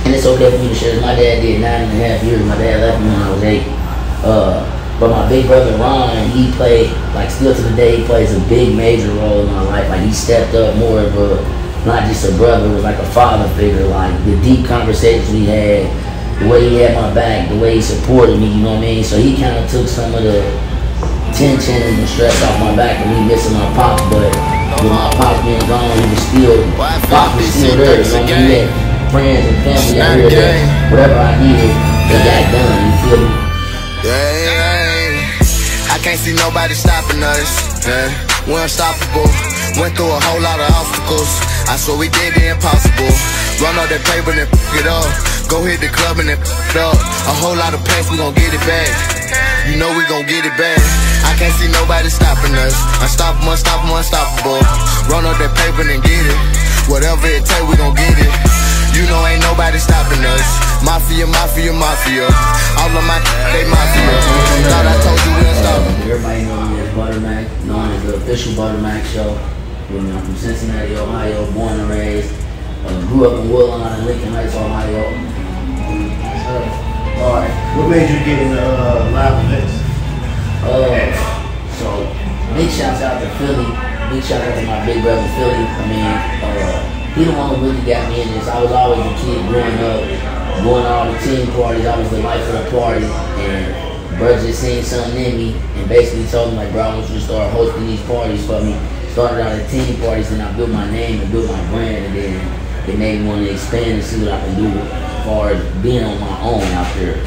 And it's okay for me to share this. My dad did 9.5 years. My dad left me when I was 8. But my big brother Ron, he played, like still to the day, he plays a big major role in my life. Like he stepped up more of a, not just a brother, but like a father figure. Like the deep conversations we had, the way he had my back, the way he supported me, you know what I mean? So he kind of took some of the tension and the stress off my back and me missing my pop. But with my pop being gone, he was still, pop was still there, you know what I mean? He had friends and family out here that whatever I needed, they got done, you feel me? I can't see nobody stopping us. We're unstoppable. Went through a whole lot of obstacles. I swear we did the impossible. Run up that paper and f*** it up. Go hit the club and then f*** it up. A whole lot of pace, we gon' get it back. You know we gon' get it back. I can't see nobody stopping us. Unstoppable, unstoppable, unstoppable. Run up that paper and get it. Whatever it take, we gon' get it. You know ain't nobody stopping us. Mafia, mafia, mafia. All of my they mafia. Thought I told you we unstoppable. Everybody know me as Butter Mack, known as the official Butter Mack show. You know, I'm from Cincinnati, Ohio, born and raised. Grew up in Woodlawn and Lincoln Heights, Ohio. Alright, what made you get into live events? So big shouts out to Philly. Big shout out to my big brother Philly. I mean, he the one who really got me in this. I was always a kid growing up, going to all the team parties. I was the life of the party, and bro just seen something in me and basically told me like, bro, I want you to start hosting these parties for me. Started out at team parties, and I built my name and built my brand, and then it made me want to expand and see what I can do as far as being on my own out there.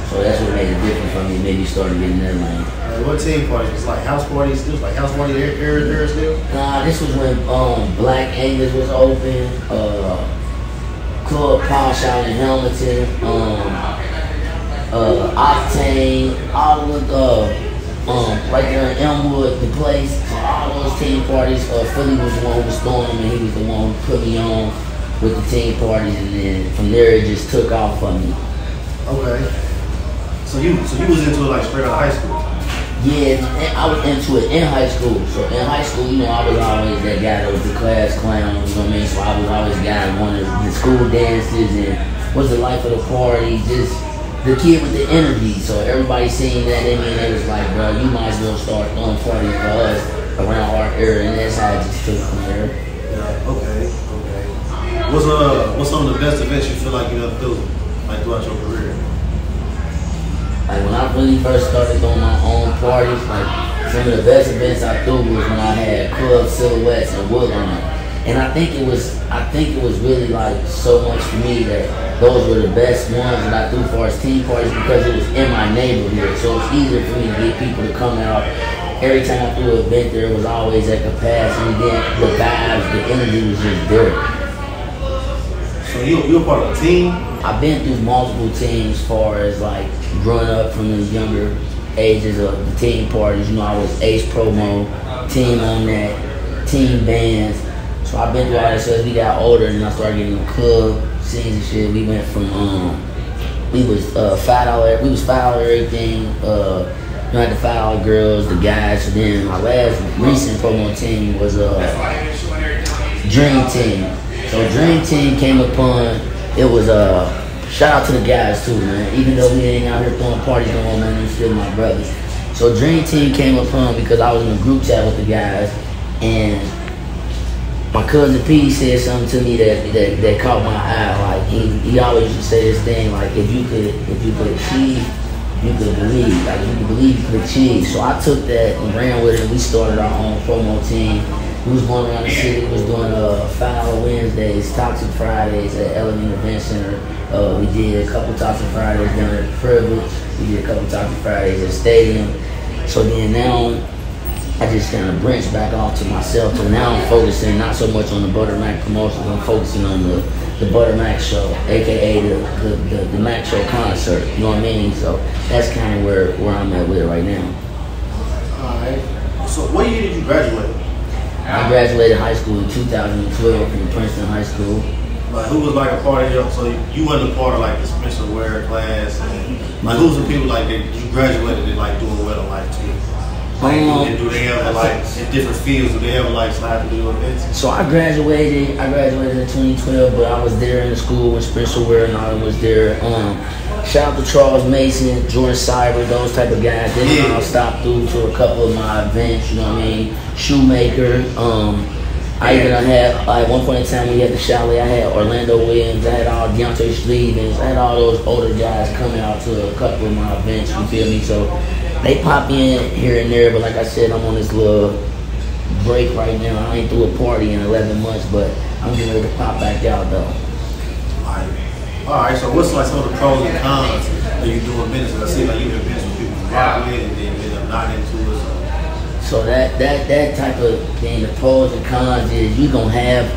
So that's what made a difference for me. It made me start getting that lane. What team parties? Was like house parties still? Like house party era still? Nah, this was when Black Angus was open, Club Posh out in Hamilton, Octane, all of the right there in Elmwood, the place. So all those team parties. Philly was the one who was throwing them, and he was the one who put me on with the team parties, and then from there it just took off for me. Okay. So you was into it like straight out of high school? Yeah, I was into it in high school. So in high school, you know, I was always that guy that was the class clown, you know what I mean? So I was always the guy that wanted the school dances and was the life of the party, just the kid with the energy. So everybody seen that in me, and they was like, bro, you might as well start throwing parties for us around our era, and that's how I just took from there. Yeah, okay. What's some of the best events you feel like you ever do, like throughout your career? Like when I really first started doing my own parties, like some of the best events I threw was when I had Club Silhouettes and Woodlawn. And I think it was really like so much for me that those were the best ones that I threw for as team parties because it was in my neighborhood. So it's easier for me to get people to come out. Every time I threw an event there, it was always at capacity. Then the vibes, the energy was just there. So you're part of a team? I've been through multiple teams as far as like growing up from the younger ages of the team parties. You know, I was Ace Promo, team on that, team bands. So I've been through all that. So as we got older and I started getting in the club scenes and shit, we went from we was $5. We was $5 everything. You know, like the $5 girls, the guys. So then my last recent promo team was Dream Team. So Dream Team came upon. It was shout out to the guys too, man. Even though we ain't out here throwing parties no more, man, they're still my brothers. So Dream Team came upon because I was in a group chat with the guys, and my cousin P said something to me that caught my eye. Like he always used to say this thing, like if you could achieve, you could believe. Like if you could believe, you could achieve. So I took that and ran with it, and we started our own promo team. We was going around the city. We was doing Foul Wednesdays, Toxic Fridays at Element Event Center. We did a couple Toxic Fridays down at Privilege. We did a couple Toxic Fridays at Stadium. So then now I just kind of branched back off to myself. So now I'm focusing not so much on the Butter Mack promotions. I'm focusing on the Butter Mack show, aka the Mack show concert. You know what I mean? So that's kind of where I'm at with it right now. All right. So what year did you graduate? I graduated high school in 2012 from Princeton High School. Like, who was like a part of your, so you wasn't a part of like the Spencer Ware class, and like who was the people like that you graduated and like doing well in life too? Like, do they ever like in different fields? Do they ever like slide to do events? So I graduated in 2012, but I was there in the school when Spencer Ware and all was there. Shout out to Charles Mason, Jordan Cyber, those type of guys. Then I'll stop through to a couple of my events, you know what I mean? Shoemaker. I even had, at one point in time we had the Chalet, I had Orlando Williams, I had all Deontay Stevens, I had all those older guys coming out to a couple of my events, you feel me? So they pop in here and there, but like I said, I'm on this little break right now. I ain't through a party in 11 months, but I'm getting ready to pop back out though. Alright, so what's like some of the pros and cons of you doing business? I see like you do business with people who rock with and then end up not into it. So that type of thing, the pros and cons is you're gonna have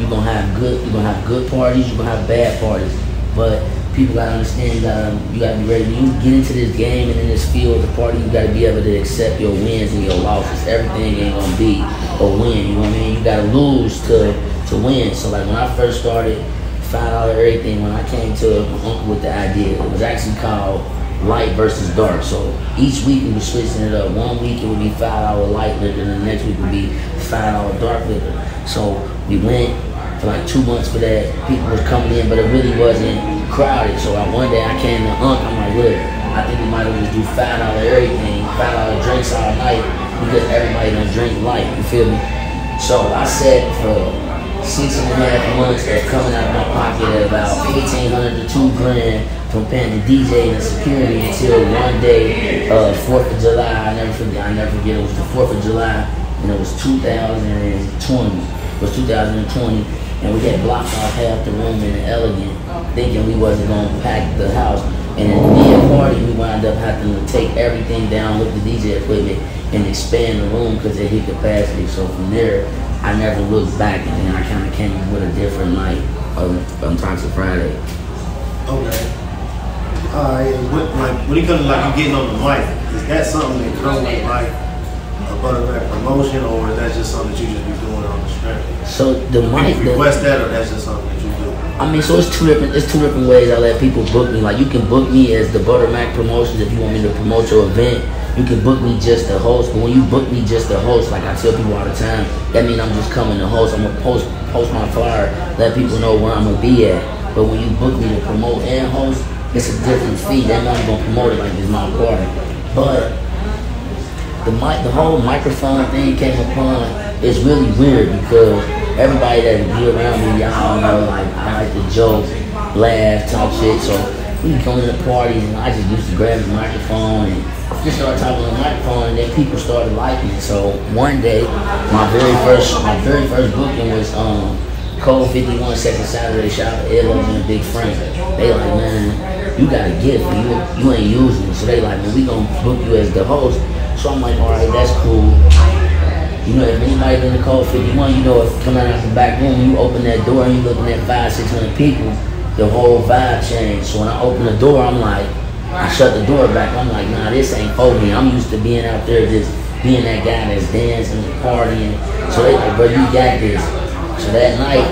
good parties, you're gonna have bad parties. But people gotta understand you gotta be ready. When you get into this game and in this field, the party, you gotta be able to accept your wins and your losses. Everything ain't gonna be a win, you know what I mean? You gotta lose to win. So like when I first started, $5 everything, when I came to my uncle with the idea, it was actually called light versus dark. So each week we were switching it up. One week it would be $5 light liquor, and the next week would be $5 dark liquor. So we went for like 2 months for that. People was coming in, but it really wasn't crowded. So one day I came to Unc, I'm like, look, I think we might as well just do $5 everything, $5 drinks all night, because everybody done drink light, you feel me? So I said for 6.5 months of coming out of my pocket at about $1,500 to $2,000 from paying the DJ and the security until one day, 4th of July, I never forget, it was the 4th of July, and it was 2020, and we had blocked off half the room in the Elegant, thinking we wasn't going to pack the house, and in the mid-party, we wound up having to take everything down with the DJ equipment and expand the room because it hit capacity. So from there, I never looked back, and then I kind of came up with a different night on Toxic Friday. Okay. Alright, when it comes to like you getting on the mic, is that something that comes with like a Buttermack promotion, or is that just something that you just be doing on the strength? So the mic, request that, or that's just something that you do? I mean, so it's two different ways I let people book me. Like you can book me as the Buttermack Promotions if you want me to promote your event. You can book me just the host, but when you book me just the host, like I tell people all the time, that means I'm just coming to host. I'm gonna post my flyer, let people know where I'm gonna be at. But when you book me to promote and host, it's a different fee. They're not gonna promote it like it's my party. But the whole microphone thing came upon. It's really weird because everybody that be around me, y'all know, like I like to joke, laugh, talk shit. So we come to the parties and I just used to grab the microphone and just started talking on the microphone, and then people started liking it. So one day, my very first booking was Code 51 Second Saturday. Shout out to Ed Loves and Big Frank. They like, man, you got a gift, and you ain't using it. So they like, man, we gonna book you as the host. So I'm like, all right, that's cool. You know, if anybody in the Code 51, you know, if coming out the back room, you open that door and you looking at 500-600 people, the whole vibe changed. So when I open the door, I'm like, I shut the door back. I'm like, nah, this ain't for me. I'm used to being out there just being that guy that's dancing and partying. So they like, bro, you got this. So that night,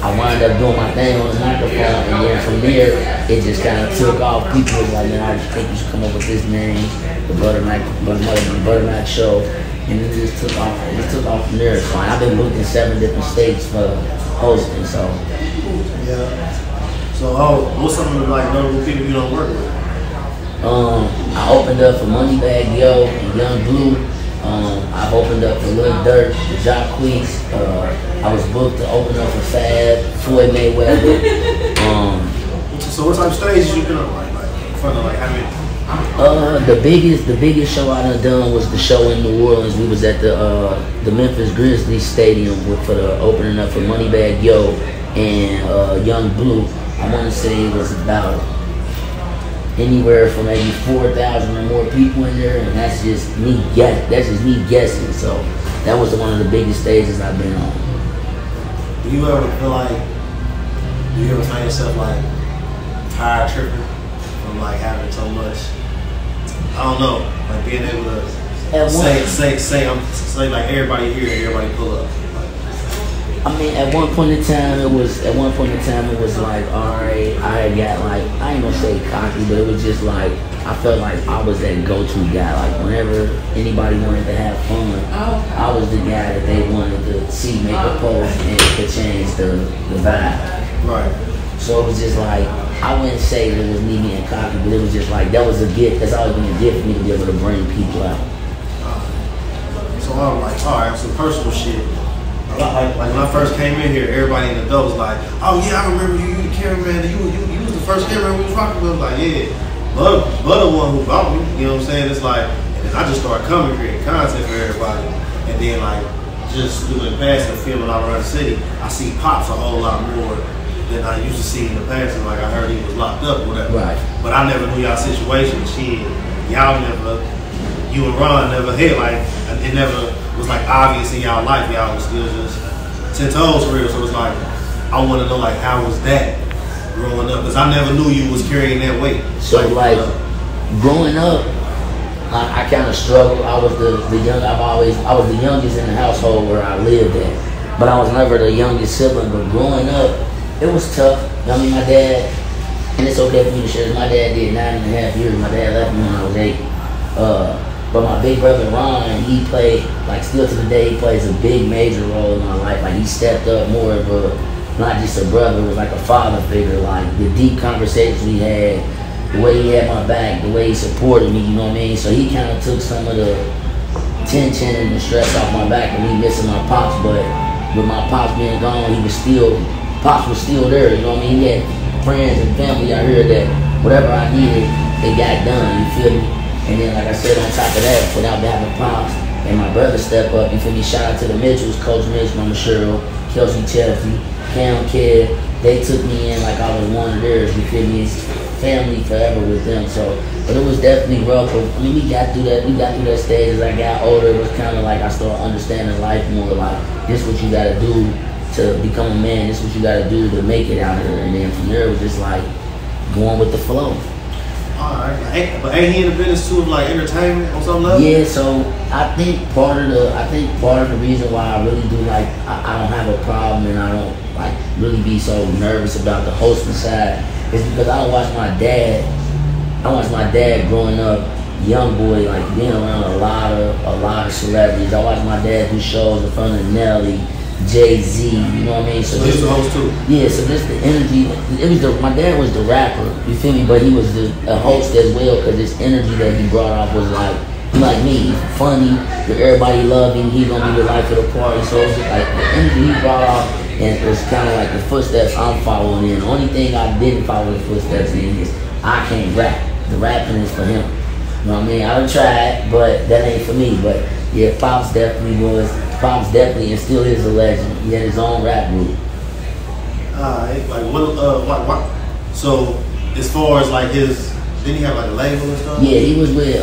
I wound up doing my thing on the microphone, and then from there, it just kind of took off. People was like, man, I just think you should come up with this name, the Buttermack Show, and it just took off. It took off from there. So I've been booked in 7 different states for hosting. So yeah. So what's some of the like notable people you don't work with? I opened up for Moneybagg Yo and Young Blue. I've opened up for Lil Durk, Jacquees. I was booked to open up for Fab, Floyd Mayweather. So what type of stages you been on? Like in front of like how many? The biggest show I done was the show in New Orleans. We was at the Memphis Grizzlies Stadium for the opening up for Moneybagg Yo and Young Blue. I want to say it was about anywhere from maybe 4,000 or more people in there, and that's just me guessing. So that was one of the biggest stages I've been on. Do you ever find yourself like tired tripping from like having so much? I don't know, like being able to say like everybody here, everybody pull up. I mean, at one point in time, it was like, all right, I had got like, I ain't gonna say cocky, but it was just like, I felt like I was that go-to guy. Like whenever anybody wanted to have fun, I was the guy that they wanted to see make a post and to change the vibe. Right. So it was just like, I wouldn't say that it was me being cocky, but it was just like, that was a gift. That's always been a gift for me to be able to bring people out. So I'm like, all right, some personal shit. Like when I first came in here, everybody in the door was like, oh yeah, I remember you the cameraman, you was the first cameraman we was rocking with. Like, yeah, but the one who bought me, you know what I'm saying? It's like, and then I just started coming, creating content for everybody. And then like, just doing passing, filming all around the city, I see Pops a whole lot more than I used to see in the past. And like, I heard he was locked up or whatever. Right. But I never knew y'all situation. Shit, y'all never, you and Ron never hit, like, it never was like obvious in y'all life. Y'all was still just 10 toes for real. So it's like, I want to know like, how was that growing up? Because I never knew you was carrying that weight. So like growing up, I kind of struggled. I was the youngest in the household where I lived at, but I was never the youngest sibling. But growing up, it was tough. I mean, my dad, and it's okay for me to share this, my dad did 9.5 years. My dad left me when I was 8. But my big brother Ron, he played, like still to the day, he plays a big major role in my life. Like he stepped up more of a, not just a brother, but like a father figure. Like the deep conversations we had, the way he had my back, the way he supported me, you know what I mean? So he kind of took some of the tension and the stress off my back and me missing my pops. But with my pops being gone, Pops was still there, you know what I mean? He had friends and family out here that whatever I needed, they got done, you feel me? And then, like I said, on top of that, without having Pops and my brother step up, you feel me? Shout out to the Mitchells, Coach Mitch, Mama Cheryl, Kelsey Chelsea, Cam Kid. They took me in like I was one of theirs, you feel me? It's family forever with them. So, but it was definitely rough. I mean, we got through that stage as I got older. It was kind of like I started understanding life more. Like, this is what you got to do to become a man. This is what you got to do to make it out here. And then from there, it was just like going with the flow. Alright, but ain't he in the business too of like entertainment on some level? Yeah, so I think part of the reason why I really do like I don't have a problem and I don't like really be so nervous about the hosting side is because I watched my dad growing up, young boy, like being around a lot of celebrities. I watched my dad do shows in front of Nelly, Jay-Z, you know what I mean? So he's the host too. Yeah, so this the energy. My dad was the rapper, you feel me? But he was a host as well because this energy that he brought off was like me, he's funny, everybody loved him, he's gonna be the life of the party. So it's like the energy he brought off, and it was kind of like the footsteps I'm following in. The only thing I didn't follow the footsteps in is I can't rap. The rapping is for him. You know what I mean? I would try, but that ain't for me. But yeah, Pops definitely and still is a legend. He had his own rap group. What? So as far as like didn't he have like a label and stuff? Yeah, he was with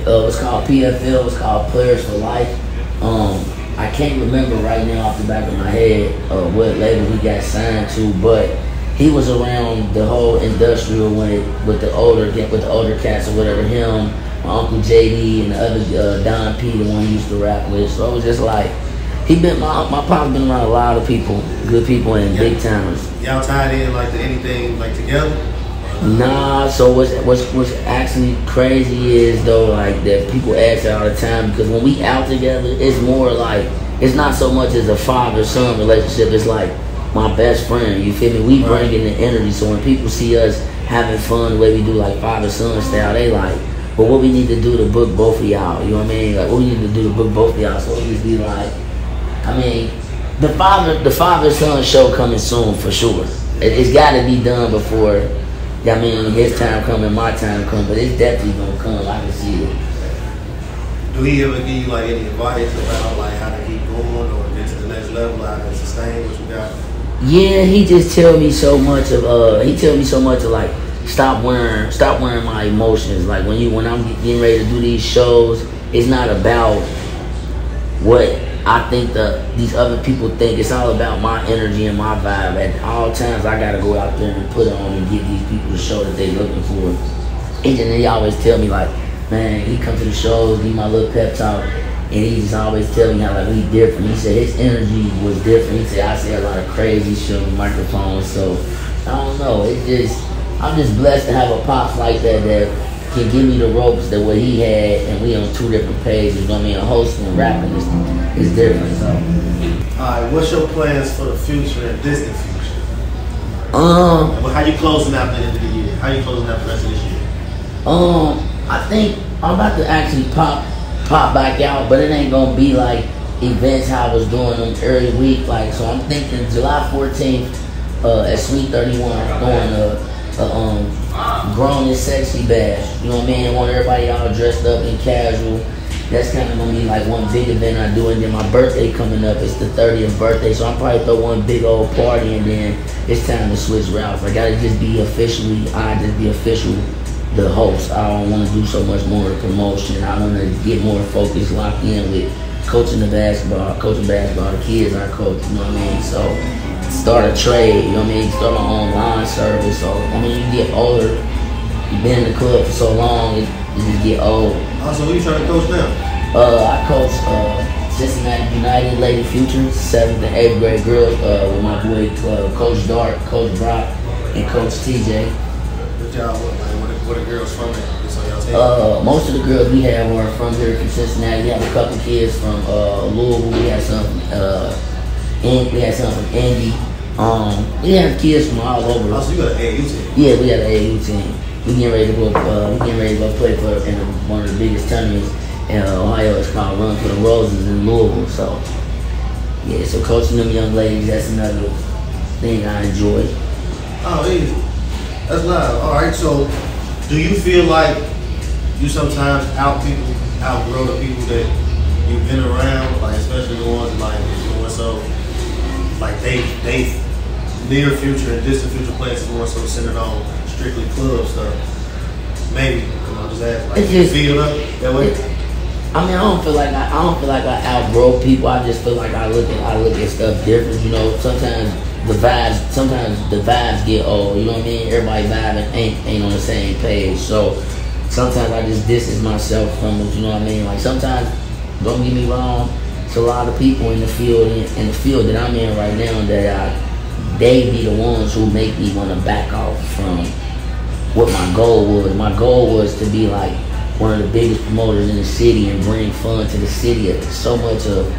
what's called PFL. It's called Players for Life. I can't remember right now off the back of my head what label he got signed to, but he was around the whole industrial with the older cats or whatever. Him, my Uncle JD, and the other Don P, the one he used to rap with. So it was just like my pop's been around a lot of people, good people and big timers. Y'all tied in like to anything like together? Nah. So what's actually crazy is though like that people ask that all the time because when we out together, it's more like it's not so much as a father-son relationship. It's like my best friend, you feel me? We bring in the energy, so when people see us having fun the way we do like father-son style, they like, but what we need to do to book both of y'all, you know what I mean? Like what we need to do to book both of y'all, so it just be like, I mean, the father-son show coming soon for sure. It's got to be done before, I mean, his time come and my time come, but it's definitely gonna come. I can see it. Do he ever give you like any advice about like how to keep going or get to the next level, how to sustain what you got? Yeah, he just tell me so much of like stop wearing my emotions. Like when I'm getting ready to do these shows, it's not about what I think these other people think. It's all about my energy and my vibe. At all times, I gotta go out there and put on and give these people the show that they're looking for. And then they always tell me like, man, he come to the shows, give my little pep talk. And he just always tell me how like we different. He said his energy was different. He said I say a lot of crazy shit on the microphone. So I don't know. I'm just blessed to have a pops like that can give me the ropes that what he had, and we on two different pages. You know what I mean? Hosting and rapping is different. So. Alright, what's your plans for the future and distant future? How you closing out the end of the year? How you closing out the rest of this year? I think I'm about to actually pop back out, but it ain't gonna be like events how I was doing them early week. Like, so I'm thinking July 14th at Sweet 31, going to Grown and Sexy Bash. You know what I mean? I want everybody all dressed up and casual. That's kind of gonna be like one big event I do, and then my birthday coming up. It's the 30th birthday, so I'm probably throw one big old party, and then it's time to switch routes. I gotta just be official, the host. I don't want to do so much more promotion. I want to get more focused, locked in with coaching basketball, the kids I coach, you know what I mean? So start a trade, you know what I mean? Start my online service. So I mean, you get older, you've been in the club for so long, you just get old. So who you trying to coach now? I coach Cincinnati United Lady Futures, 7th and 8th grade girls, with my boy Coach Dart, Coach Brock, and Coach TJ. Good job. What are girls from there? Most of the girls we have are from here, from Cincinnati. We have a couple kids from Louisville. We had some from Indy. We have kids from all over. Oh, so you got an AAU team? Yeah, we got an AAU team. We getting ready to go. Play for in one of the biggest tournaments in Ohio. It's called Run for the Roses in Louisville. So yeah, so coaching them young ladies, that's another thing I enjoy. Oh, easy. That's loud. All right, so do you feel like you sometimes outgrow the people that you've been around, like especially the ones like more so like they near future and distant future plans is more so centered on strictly club stuff? Maybe. I'm just asking. Like, you feel up that way? I mean, I don't feel like I outgrow people. I just feel like I look at stuff different. You know, sometimes the vibes get old. You know what I mean? Everybody vibing ain't on the same page. So sometimes I just distance myself from it. You know what I mean? Like sometimes, don't get me wrong, it's a lot of people in the field that I'm in right now that they be the ones who make me want to back off from what my goal was. My goal was to be like one of the biggest promoters in the city and bring fun to the city. So much of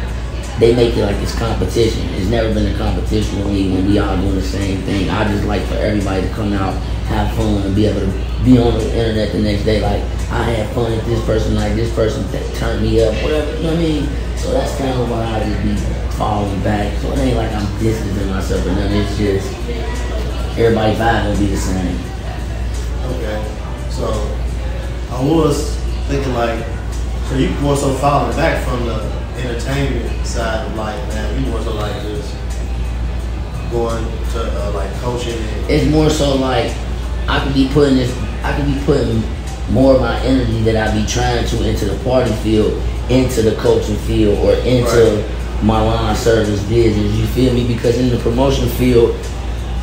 they make it like it's competition. It's never been a competition with me when we all doing the same thing. I just like for everybody to come out, have fun, and be able to be on the internet the next day. Like, I had fun at this person, like this person that turned me up, whatever, you know what I mean? So that's kind of why I just be falling back. So it ain't like I'm distancing myself or nothing. It's just everybody vibe will be the same. Okay. So I was thinking like, so you more so falling back from the entertainment side of life, man. You more so like just going to like coaching. It's more so like I could be putting more of my energy that I be trying to into the party field, into the coaching field, or into my line service business. You feel me? Because in the promotion field,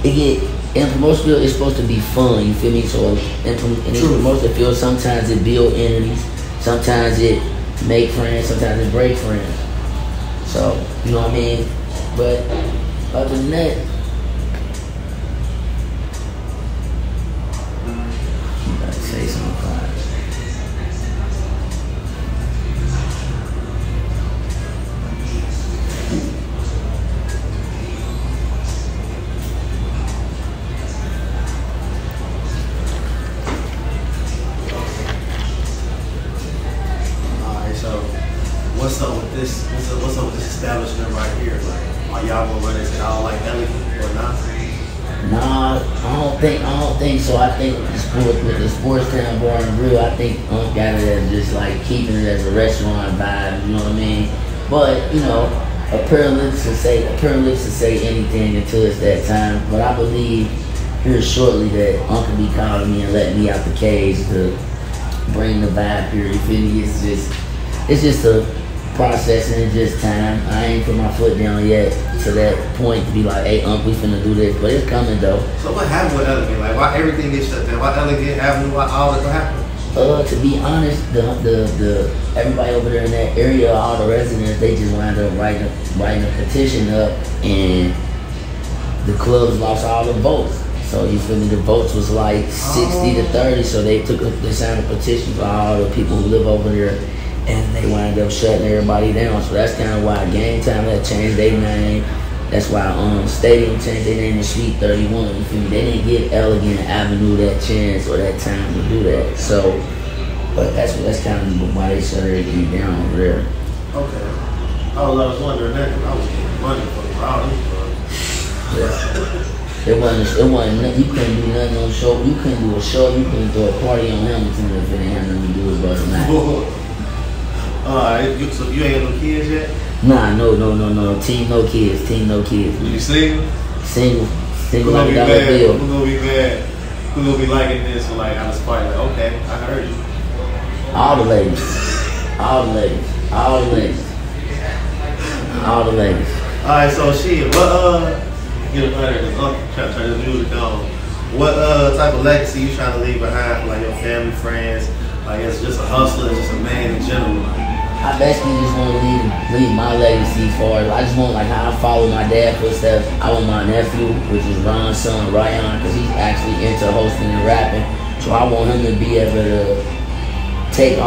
it's supposed to be fun. You feel me? So in the promotion field, sometimes it build enemies, sometimes it make friends, sometimes it break friends. So you know what I mean? But other than that, you gotta say something. What's up with this establishment right here? Like, are y'all gonna run it at all like elegant or not? Nah, I don't think so. I think with the Sports Town Bar and Grill, I think got it as just like keeping it as a restaurant vibe. You know what I mean? But you know, a pair of lips to say anything until it's that time. But I believe here shortly that Uncle be calling me and letting me out the cage to bring the vibe here. You feel me? It's just a process and it's just time. I ain't put my foot down yet to that point to be like, hey, we finna do this, but it's coming though. So what happened with Elegant? Like, why everything gets shut down? Why Elegant Avenue? Why all that happened? To be honest, the everybody over there in that area, all the residents, they just wound up writing a petition up, and the clubs lost all the votes. So you feel me? The votes was like 60 to 30. So they signed a petition for all the people who live over there, and they wound up shutting everybody down. So that's kind of why Game Time had changed their name. That's why Stadium changed their name to Suite 31. You feel me? They didn't give Elegant Avenue that chance or that time to do that. So, but that's kind of why they shut everything down over there. Okay. I was wondering that because I was getting money for the crowd. Yeah. It wasn't. You couldn't do nothing on the show. You couldn't do a show. You couldn't do a party on Hamilton if it didn't have nothing to do with Brother Mack. So you ain't got no kids yet? Nah, no. Team no kids. You single? Single Who's gonna like be a dollar mad? bill. Who's gonna be mad? Who's gonna be liking this and like out of spite? Like, okay, I heard you. All the ladies. Alright, so shit, what get it better than trying to turn this music on. What type of legacy you trying to leave behind for like your family, friends? Like it's just a hustler, it's just a man in general. I basically just want to leave my legacy for it. I just want like how I follow my dad's footsteps. I want my nephew, which is Ron's son, Ryan, because he's actually into hosting and rapping. So I want him to be able to take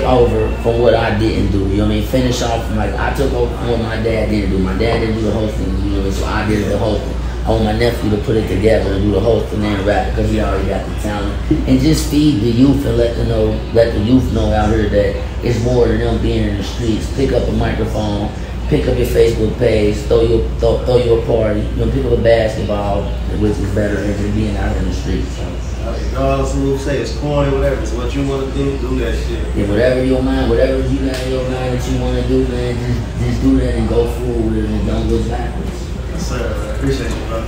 over from what I didn't do. You know what I mean? Finish off like I took over from what my dad didn't do. My dad didn't do the hosting, you know what I mean? So I did the hosting. I want my nephew to put it together and do the hosting and rap because he already got the talent. And just feed the youth and let the youth know out here that it's more than them being in the streets. Pick up a microphone, pick up your Facebook page, throw you a party, you know, pick up a basketball, which is better than just being out here in the streets. So. Regardless of who say it's corny, whatever, it's what you want to do that shit. Yeah, whatever you got in your mind that you want to do, man, just do that and go forward and don't go backwards. Yes, sir. I appreciate you, brother.